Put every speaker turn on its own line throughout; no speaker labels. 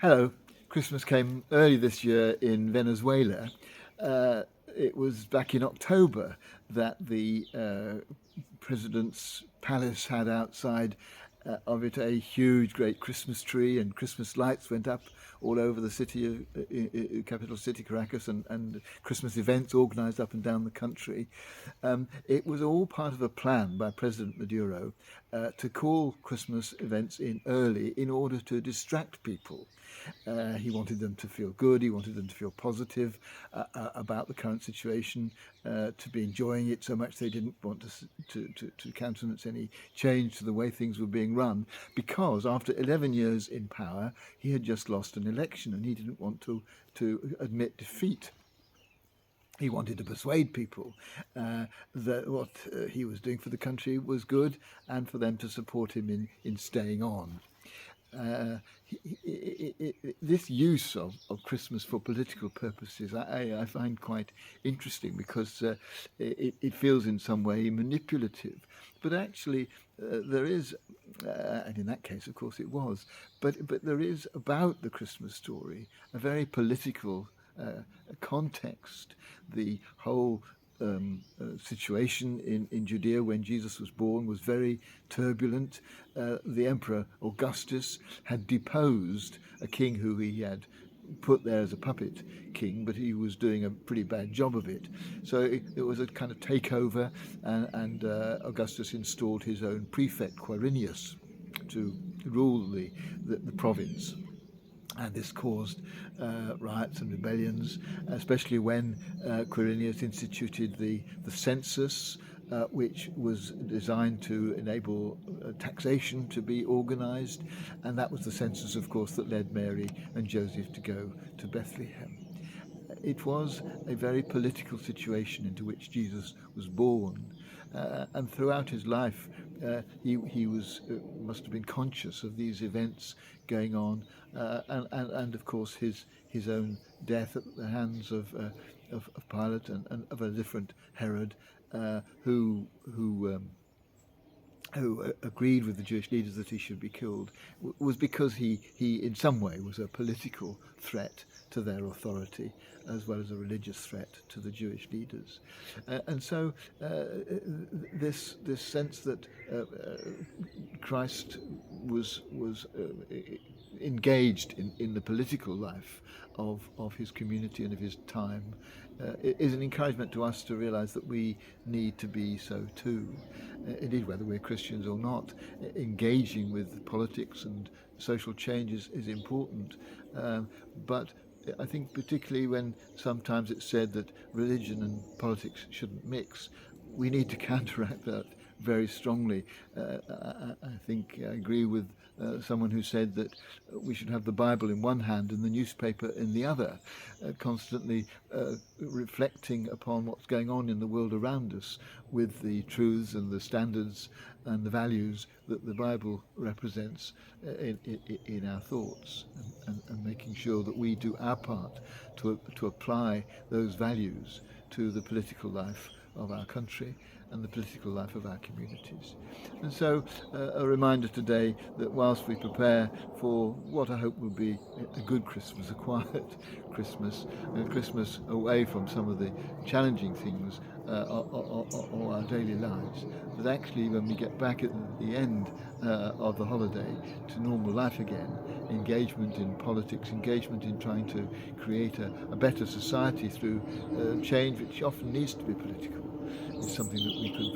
Hello. Christmas came early this year in Venezuela. It was back in October that the president's palace had outside of it a huge, great Christmas tree, and Christmas lights went up all over the city, capital city, Caracas, and Christmas events organised up and down the country. It was all part of a plan by President Maduro to call Christmas events in early in order to distract people. He wanted them to feel good. He wanted them to feel positive about the current situation, to be enjoying it so much they didn't want to countenance any change to the way things were being run. Because after 11 years in power, he had just lost an election and he didn't want to admit defeat. He wanted to persuade people that what he was doing for the country was good and for them to support him in staying on. Uh, this use of Christmas for political purposes, I find quite interesting because it feels in some way manipulative. But actually, there is, and in that case, of course, it was, but there is about the Christmas story a very political context. The whole situation in Judea when Jesus was born was very turbulent. The Emperor Augustus had deposed a king who he had put there as a puppet king, but he was doing a pretty bad job of it. So it was a kind of takeover, and Augustus installed his own prefect, Quirinius, to rule the province. And this caused riots and rebellions, especially when Quirinius instituted the census, which was designed to enable taxation to be organised. And that was the census, of course, that led Mary and Joseph to go to Bethlehem. It was a very political situation into which Jesus was born. And throughout his life, he was must have been conscious of these events going on, and of course his own death at the hands of Pilate and of a different Herod, who agreed with the Jewish leaders that he should be killed, was because he in some way was a political threat to their authority as well as a religious threat to the Jewish leaders. And so this sense that Christ was engaged in the political life of his community and of his time is an encouragement to us to realize that we need to be so too. Indeed, whether we're Christians or not, engaging with politics and social change is important. But I think particularly when sometimes it's said that religion and politics shouldn't mix, we need to counteract that very strongly. I think I agree with someone who said that we should have the Bible in one hand and the newspaper in the other, constantly reflecting upon what's going on in the world around us with the truths and the standards and the values that the Bible represents in our thoughts, and making sure that we do our part to apply those values to the political life of our country and the political life of our communities. And so a reminder today that whilst we prepare for what I hope will be a good Christmas, a quiet Christmas, a Christmas away from some of the challenging things of our daily lives, that actually when we get back at the end of the holiday to normal life again, engagement in politics, engagement in trying to create a better society through change which often needs to be political, is something that we could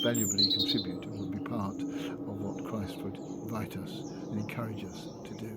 valuably contribute and would be part of what Christ would invite us and encourage us to do.